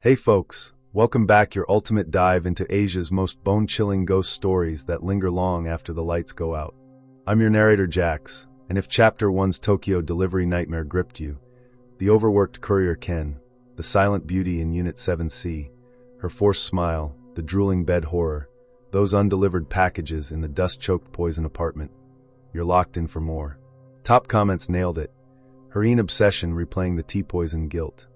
Hey folks, welcome back your ultimate dive into Asia's most bone-chilling ghost stories that linger long after the lights go out. I'm your narrator Jax, and if Chapter 1's Tokyo delivery nightmare gripped you, the overworked courier Ken, the silent beauty in Unit 7C, her forced smile, the drooling bed horror, those undelivered packages in the dust-choked poison apartment, you're locked in for more. Top comments nailed it. Hareen obsession replaying the tea poison guilt.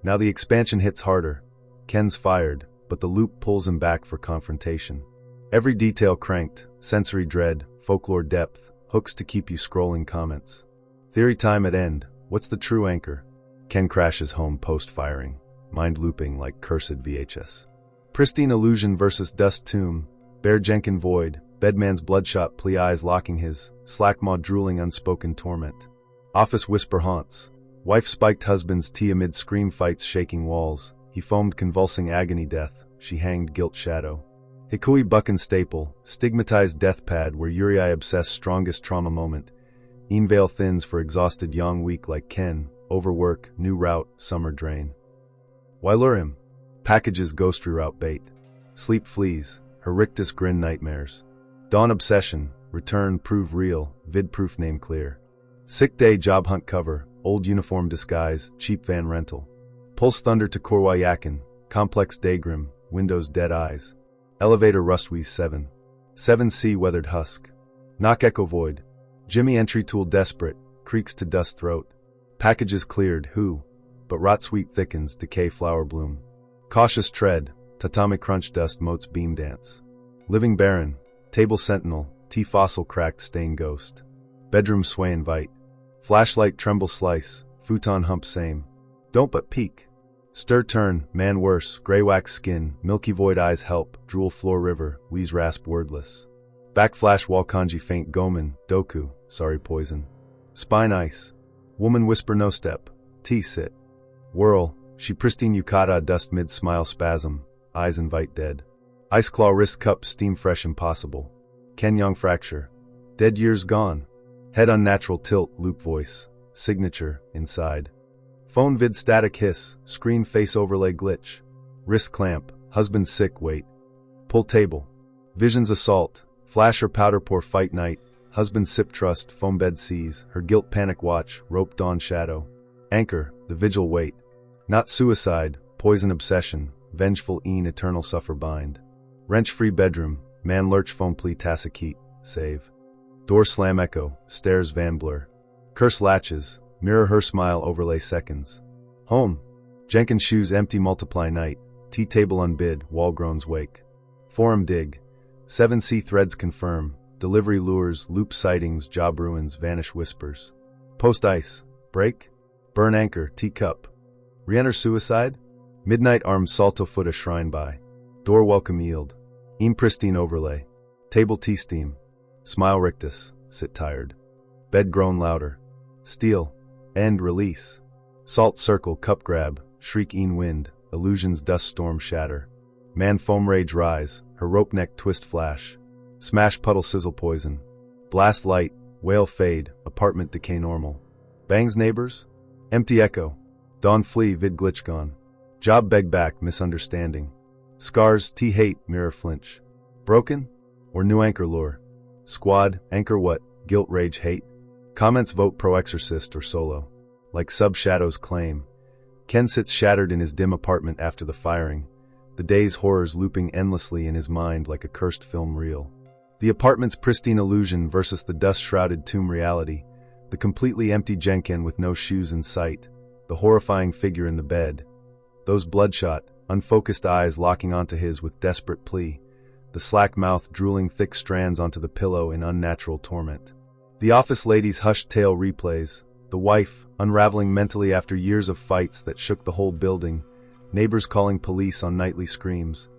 Now the expansion hits harder. Ken's fired, but the loop pulls him back for confrontation. Every detail cranked, sensory dread, folklore depth, hooks to keep you scrolling comments. Theory time at end. What's the true anchor? Ken crashes home post-firing, mind looping like cursed VHS. Pristine illusion versus dust tomb, bare Jenkin void, bedman's bloodshot plea eyes locking his, slack-maw drooling unspoken torment. Office whisper haunts. Wife spiked husband's tea amid scream fights shaking walls. He foamed convulsing agony death. She hanged guilt shadow. Hikui Buchan staple. Stigmatized death pad where Yuri obsessed strongest trauma moment. Veil thins for exhausted young weak like Ken. Overwork, new route, summer drain. Why lure him? Packages ghost reroute bait. Sleep flees. Her rictus grin nightmares. Dawn obsession. Return prove real. Vid proof name clear. Sick day job hunt cover. Old uniform disguise, cheap van rental. Pulse thunder to Korwa Yakin, complex daygrim, windows dead eyes. Elevator rustwheeze 7. 7C weathered husk. Knock echo void. Jimmy entry tool desperate, creaks to dust throat. Packages cleared, who? But rot sweet thickens, decay flower bloom. Cautious tread, tatami crunch dust motes beam dance. Living barren, table sentinel, tea fossil cracked stain ghost. Bedroom sway invite. Flashlight tremble slice, futon hump same. Don't but peek. Stir turn, man worse, gray wax skin, milky void eyes help, drool floor river, wheeze rasp wordless. Backflash wall kanji faint gomen, doku, sorry poison. Spine ice. Woman whisper no step, tea sit. Whirl, she pristine yukata dust mid smile spasm, eyes invite dead. Ice claw wrist cup steam fresh impossible. Kenyang fracture. Dead years gone. Head unnatural tilt, loop voice, signature, inside. Phone vid static hiss, screen face overlay glitch. Wrist clamp, husband sick wait. Pull table. Visions assault, flash or powder pour fight night. Husband sip trust, foam bed sees, her guilt panic watch, rope dawn shadow. Anchor, the vigil wait. Not suicide, poison obsession, vengeful eternal suffer bind. Wrench free bedroom, man lurch foam plea tasakete, save. Door slam echo, stairs van blur. Curse latches, mirror her smile overlay seconds. Home. Jenkins shoes empty multiply night. Tea table unbid, wall groans wake. Forum dig. 7C threads confirm. Delivery lures, loop sightings, job ruins, vanish whispers. Post ice. Break. Burn anchor, teacup. Re-enter suicide. Midnight armed salto foot a shrine by. Door welcome yield. Pristine overlay. Table tea steam. Smile rictus, sit tired. Bed groan louder. Steel, end release. Salt circle cup grab, shriek wind, illusions dust storm shatter. Man foam rage rise, her rope neck twist flash. Smash puddle sizzle poison. Blast light, whale fade, apartment decay normal. Bangs neighbors? Empty echo. Dawn flee vid glitch gone. Job beg back misunderstanding. Scars tea hate mirror flinch. Broken? Or new anchor lure? Squad, anchor what, guilt rage hate? Comments vote pro exorcist or solo. Like sub-shadows claim. Ken sits shattered in his dim apartment after the firing. The day's horrors looping endlessly in his mind like a cursed film reel. The apartment's pristine illusion versus the dust-shrouded tomb reality. The completely empty Jenkin with no shoes in sight. The horrifying figure in the bed. Those bloodshot, unfocused eyes locking onto his with desperate plea. The slack mouth drooling thick strands onto the pillow in unnatural torment. The office lady's hushed tale replays, the wife, unraveling mentally after years of fights that shook the whole building, neighbors calling police on nightly screams.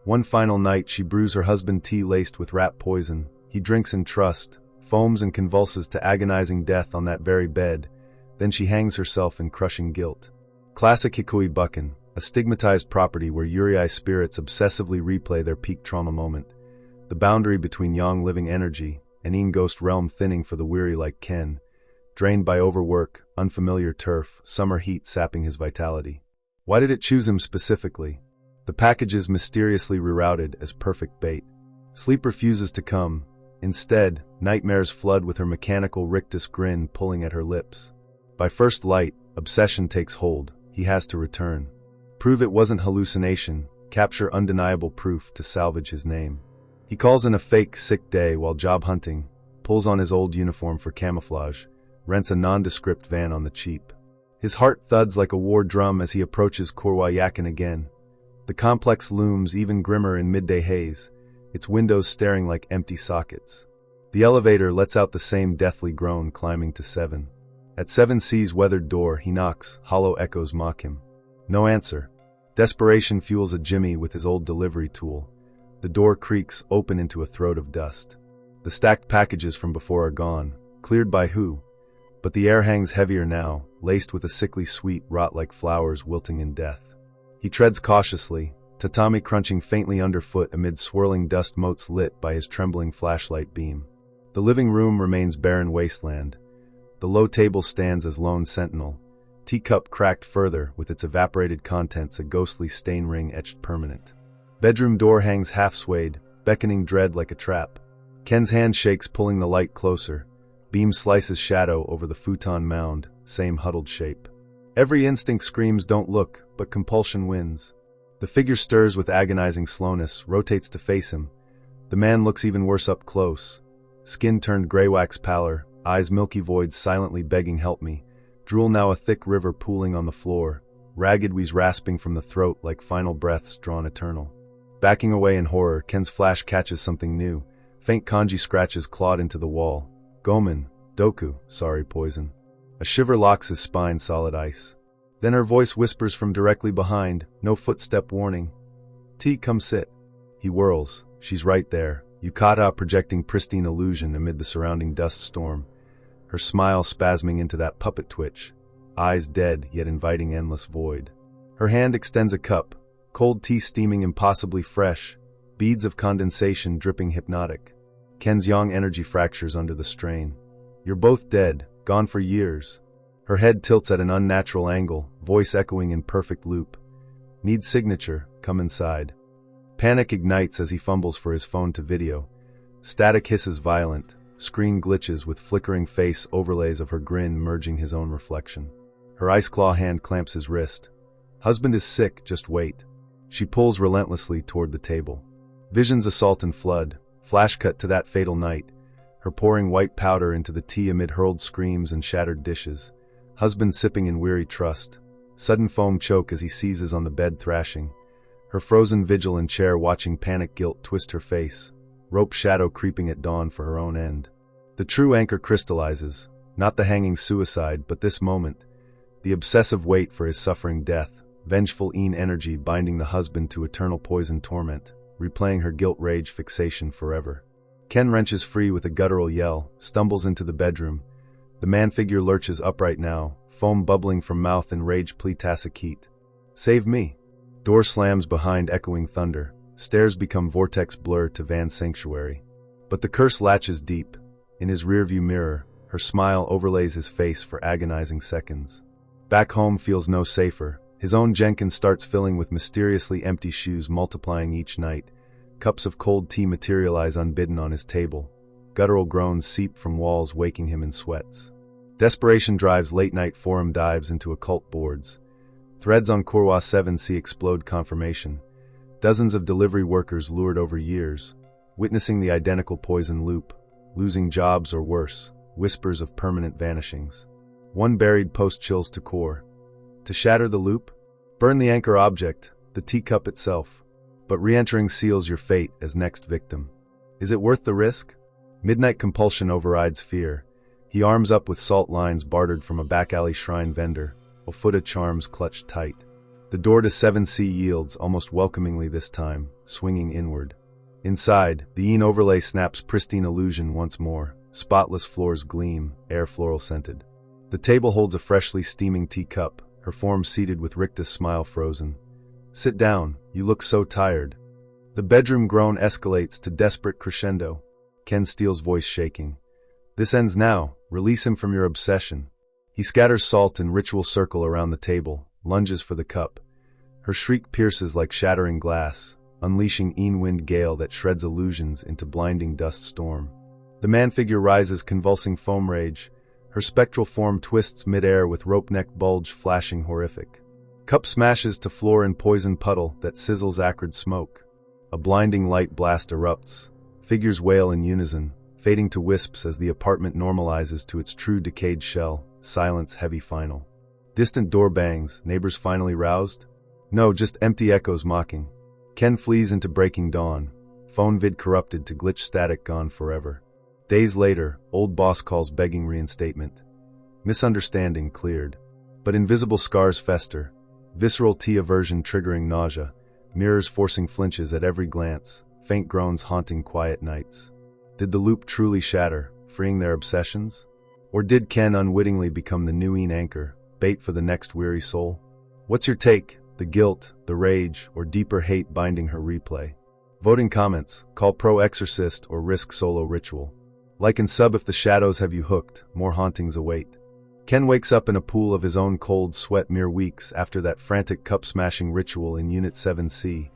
One final night she brews her husband tea laced with rat poison. He drinks in trust, foams and convulses to agonizing death on that very bed, then she hangs herself in crushing guilt. Classic Hikui Buchan. A stigmatized property where Yuri spirits obsessively replay their peak trauma moment. The boundary between yang living energy and ghost realm thinning for the weary like Ken, drained by overwork, unfamiliar turf, summer heat sapping his vitality. Why did it choose him specifically? The package is mysteriously rerouted as perfect bait. Sleep refuses to come. Instead, nightmares flood with her mechanical rictus grin pulling at her lips. By first light, obsession takes hold. He has to return. Prove it wasn't hallucination, capture undeniable proof to salvage his name. He calls in a fake sick day while job hunting, pulls on his old uniform for camouflage, rents a nondescript van on the cheap. His heart thuds like a war drum as he approaches Korwayakin again. The complex looms even grimmer in midday haze, its windows staring like empty sockets. The elevator lets out the same deathly groan climbing to 7. At 7C's weathered door, he knocks, hollow echoes mock him. No answer. Desperation fuels a Jimmy with his old delivery tool. The door creaks open into a throat of dust. The stacked packages from before are gone. Cleared by who? But the air hangs heavier now, laced with a sickly sweet rot like flowers wilting in death. He treads cautiously, tatami crunching faintly underfoot amid swirling dust motes lit by his trembling flashlight beam. The living room remains barren wasteland. The low table stands as lone sentinel, teacup cracked further with its evaporated contents a ghostly stain ring etched permanent. Bedroom door hangs half-swayed, beckoning dread like a trap. Ken's hand shakes pulling the light closer. Beam slices shadow over the futon mound, same huddled shape. Every instinct screams don't look, but compulsion wins. The figure stirs with agonizing slowness, rotates to face him. The man looks even worse up close. Skin turned gray wax pallor, eyes milky voids silently begging help me. Drool now a thick river pooling on the floor, ragged wheeze rasping from the throat like final breaths drawn eternal. Backing away in horror, Ken's flash catches something new. Faint kanji scratches clawed into the wall. Gomen, Doku, sorry poison. A shiver locks his spine solid ice. Then her voice whispers from directly behind, no footstep warning. T, come sit. He whirls. She's right there. Yukata projecting pristine illusion amid the surrounding dust storm. Her smile spasming into that puppet twitch. Eyes dead, yet inviting endless void. Her hand extends a cup. Cold tea steaming impossibly fresh. Beads of condensation dripping hypnotic. Ken's yang energy fractures under the strain. You're both dead, gone for years. Her head tilts at an unnatural angle, voice echoing in perfect loop. Need signature, come inside. Panic ignites as he fumbles for his phone to video. Static hisses violent, screen glitches with flickering face overlays of her grin merging his own reflection. Her ice claw hand clamps his wrist. Husband is sick, just wait. She pulls relentlessly toward the table. Visions assault and flood, flash cut to that fatal night. Her pouring white powder into the tea amid hurled screams and shattered dishes. Husband sipping in weary trust. Sudden foam choke as he seizes on the bed thrashing. Her frozen vigil in chair watching panic guilt twist her face. Rope shadow creeping at dawn for her own end. The true anchor crystallizes. Not the hanging suicide, but this moment. The obsessive wait for his suffering death. Vengeful energy binding the husband to eternal poison torment. Replaying her guilt rage fixation forever. Ken wrenches free with a guttural yell, stumbles into the bedroom. The man figure lurches upright now, foam bubbling from mouth in rage plea tacit. Save me. Door slams behind echoing thunder. Stairs become vortex blur to van sanctuary. But the curse latches deep. In his rearview mirror, her smile overlays his face for agonizing seconds. Back home feels no safer. His own Jenkins starts filling with mysteriously empty shoes multiplying each night. Cups of cold tea materialize unbidden on his table. Guttural groans seep from walls waking him in sweats. Desperation drives late-night forum dives into occult boards. Threads on Korwa 7C explode confirmation. Dozens of delivery workers lured over years, witnessing the identical poison loop, losing jobs or worse, whispers of permanent vanishings. One buried post chills to core. To shatter the loop? Burn the anchor object, the teacup itself. But re-entering seals your fate as next victim. Is it worth the risk? Midnight compulsion overrides fear. He arms up with salt lines bartered from a back-alley shrine vendor, Ofuda charms clutched tight. The door to 7C yields almost welcomingly this time, swinging inward. Inside, the Yin overlay snaps pristine illusion once more. Spotless floors gleam, air floral-scented. The table holds a freshly steaming teacup, her form seated with rictus smile frozen. Sit down, you look so tired. The bedroom groan escalates to desperate crescendo. Ken Steele's voice shaking. This ends now, release him from your obsession. He scatters salt in ritual circle around the table, lunges for the cup. Her shriek pierces like shattering glass, unleashing wind gale that shreds illusions into blinding dust storm. The man-figure rises, convulsing foam rage. Her spectral form twists mid-air with rope-neck bulge flashing horrific. Cup smashes to floor in poison puddle that sizzles acrid smoke. A blinding light blast erupts. Figures wail in unison, fading to wisps as the apartment normalizes to its true decayed shell. Silence heavy final. Distant door bangs, neighbors finally roused? No, just empty echoes mocking. Ken flees into breaking dawn. Phone vid corrupted to glitch static gone forever. Days later, old boss calls begging reinstatement. Misunderstanding cleared. But invisible scars fester. Visceral aversion triggering nausea. Mirrors forcing flinches at every glance. Faint groans haunting quiet nights. Did the loop truly shatter, freeing their obsessions? Or did Ken unwittingly become the new anchor, bait for the next weary soul? What's your take? The guilt, the rage, or deeper hate binding her replay? Voting comments, call pro exorcist or risk solo ritual. Like and sub if the shadows have you hooked, more hauntings await. Ken wakes up in a pool of his own cold sweat mere weeks after that frantic cup-smashing ritual in Unit 7C.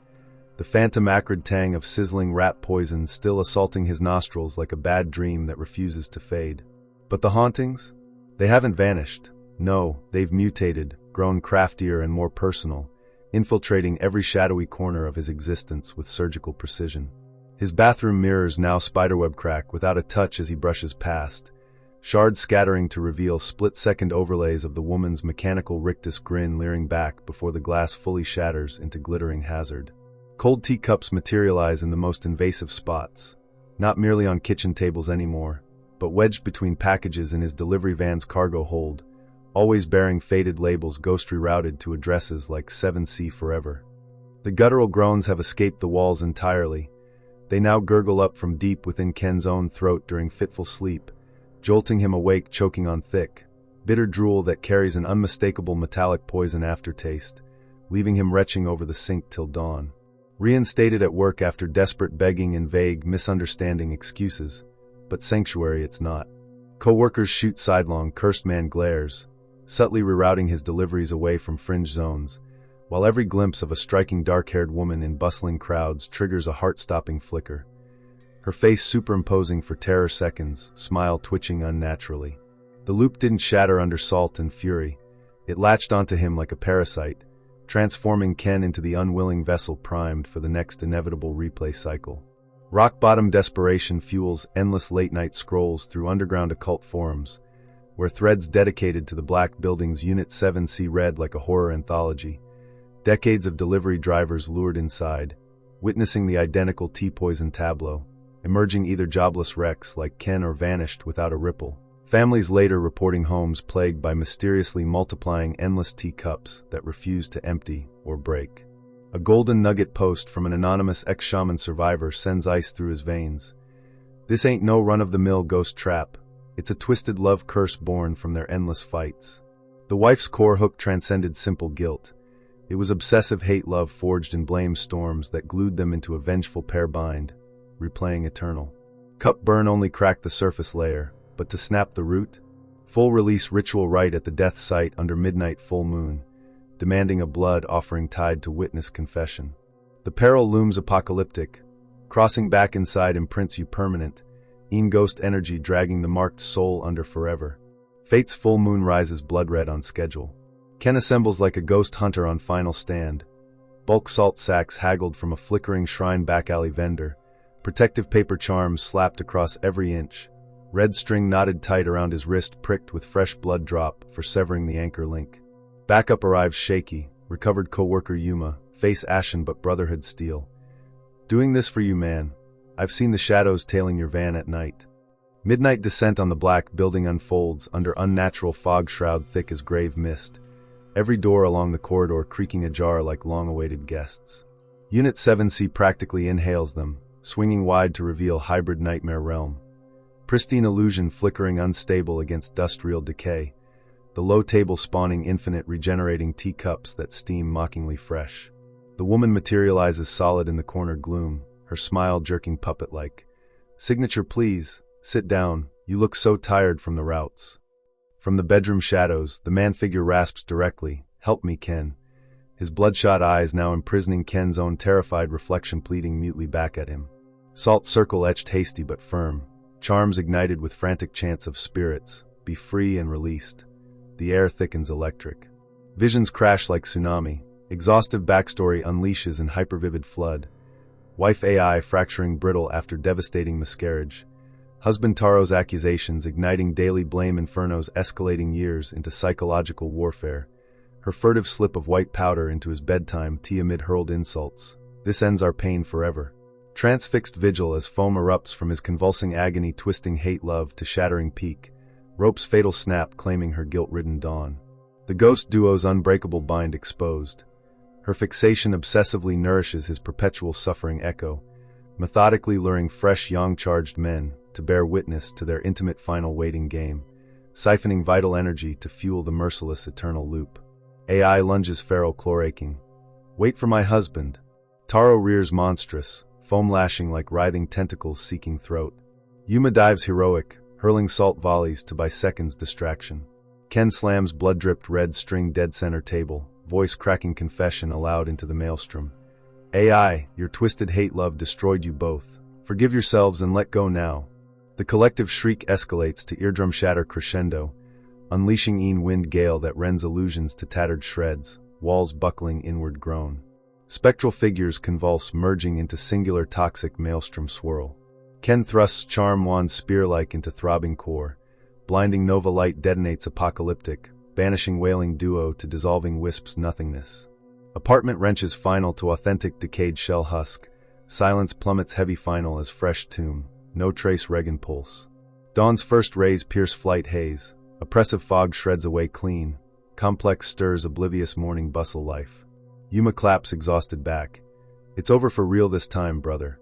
The phantom acrid tang of sizzling rat poison still assaulting his nostrils like a bad dream that refuses to fade. But the hauntings? They haven't vanished. No, they've mutated, grown craftier and more personal, infiltrating every shadowy corner of his existence with surgical precision. His bathroom mirrors now spiderweb crack without a touch as he brushes past, shards scattering to reveal split-second overlays of the woman's mechanical rictus grin leering back before the glass fully shatters into glittering hazard. Cold teacups materialize in the most invasive spots, not merely on kitchen tables anymore, but wedged between packages in his delivery van's cargo hold, always bearing faded labels ghost rerouted to addresses like 7C Forever. The guttural groans have escaped the walls entirely. They now gurgle up from deep within Ken's own throat during fitful sleep, jolting him awake choking on thick, bitter drool that carries an unmistakable metallic poison aftertaste, leaving him retching over the sink till dawn. Reinstated at work after desperate begging and vague, misunderstanding excuses, but sanctuary it's not. Co-workers shoot sidelong, cursed man glares, subtly rerouting his deliveries away from fringe zones, while every glimpse of a striking dark-haired woman in bustling crowds triggers a heart-stopping flicker. Her face superimposing for terror seconds, smile twitching unnaturally. The loop didn't shatter under salt and fury. It latched onto him like a parasite, transforming Ken into the unwilling vessel primed for the next inevitable replay cycle. Rock-bottom desperation fuels endless late-night scrolls through underground occult forums, where threads dedicated to the Black Building's Unit 7C read like a horror anthology. Decades of delivery drivers lured inside, witnessing the identical tea-poison tableau, emerging either jobless wrecks like Ken or vanished without a ripple. Families later reporting homes plagued by mysteriously multiplying endless teacups that refuse to empty or break. A golden nugget post from an anonymous ex-shaman survivor sends ice through his veins. This ain't no run-of-the-mill ghost trap. It's a twisted love curse born from their endless fights. The wife's core hook transcended simple guilt. It was obsessive hate-love forged in blame storms that glued them into a vengeful pair bind, replaying eternal. Cup burn only cracked the surface layer, but to snap the root? Full release ritual rite at the death site under midnight full moon, demanding a blood offering tied to witness confession. The peril looms apocalyptic. Crossing back inside imprints you permanent, ghost energy dragging the marked soul under forever. Fate's full moon rises blood red on schedule. Ken assembles like a ghost hunter on final stand. Bulk salt sacks haggled from a flickering shrine back alley vendor. Protective paper charms slapped across every inch. Red string knotted tight around his wrist pricked with fresh blood drop for severing the anchor link. Backup arrives shaky, recovered co-worker Yuma, face ashen but brotherhood steel. Doing this for you, man. I've seen the shadows tailing your van at night. Midnight descent on the Black Building unfolds under unnatural fog shroud thick as grave mist. Every door along the corridor creaking ajar like long-awaited guests. Unit 7C practically inhales them, swinging wide to reveal hybrid nightmare realm. Pristine illusion flickering unstable against dust-real decay. The low table spawning infinite regenerating teacups that steam mockingly fresh. The woman materializes solid in the corner gloom, her smile jerking puppet-like. Signature please, sit down, you look so tired from the routes. From the bedroom shadows, the man figure rasps directly, help me, Ken. his bloodshot eyes now imprisoning Ken's own terrified reflection pleading mutely back at him. Salt circle etched hasty but firm, charms ignited with frantic chants of spirits, be free and released. The air thickens electric. Visions crash like tsunami, exhaustive backstory unleashes in hypervivid flood. Wife AI fracturing brittle after devastating miscarriage. Husband Taro's accusations igniting daily blame infernos escalating years into psychological warfare. Her furtive slip of white powder into his bedtime tea amid hurled insults. This ends our pain forever. Transfixed vigil as foam erupts from his convulsing agony twisting hate-love to shattering peak. Rope's fatal snap claiming her guilt-ridden dawn. The ghost duo's unbreakable bind exposed. Her fixation obsessively nourishes his perpetual suffering echo, methodically luring fresh yang-charged men to bear witness to their intimate final waiting game, siphoning vital energy to fuel the merciless eternal loop. AI lunges feral chlor-aching. Wait for my husband. Taro rears monstrous, foam lashing like writhing tentacles seeking throat. Yuma dives heroic, hurling salt volleys to by seconds distraction. Ken slams blood-dripped red string dead center table, voice cracking confession aloud into the maelstrom. AI, your twisted hate-love destroyed you both. Forgive yourselves and let go now. The collective shriek escalates to eardrum shatter crescendo, unleashing e'en wind gale that rends illusions to tattered shreds, walls buckling inward groan. Spectral figures convulse merging into singular toxic maelstrom swirl. Ken thrusts charm wand spear-like into throbbing core. Blinding nova light detonates apocalyptic, banishing wailing duo to dissolving wisp's nothingness. Apartment wrenches final to authentic decayed shell husk. Silence plummets heavy final as fresh tomb. No trace Regan pulse. Dawn's first rays pierce flight haze. Oppressive fog shreds away clean. Complex stirs oblivious morning bustle life. Yuma claps exhausted back. It's over for real this time, brother.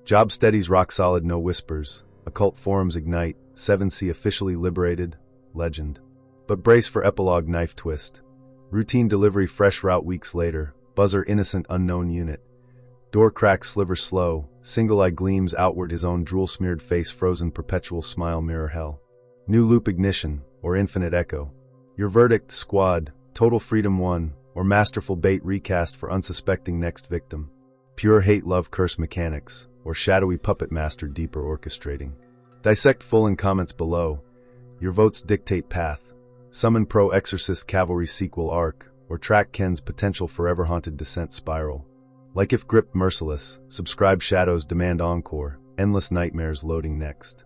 Job steadies rock solid, no whispers. Occult forums ignite. 7C officially liberated. Legend. But brace for epilogue knife twist. Routine delivery fresh route weeks later. Buzzer innocent unknown unit. Door cracks sliver slow. Single eye gleams outward his own drool-smeared face frozen perpetual smile mirror hell. New loop ignition, or infinite echo. Your verdict, squad. Total freedom won, or masterful bait recast for unsuspecting next victim. Pure hate love curse mechanics, or shadowy puppet master deeper orchestrating. Dissect full in comments below. Your votes dictate path. Summon pro exorcist cavalry sequel arc, or track Ken's potential forever haunted descent spiral. Like if gripped merciless, subscribe shadows demand encore, endless nightmares loading next.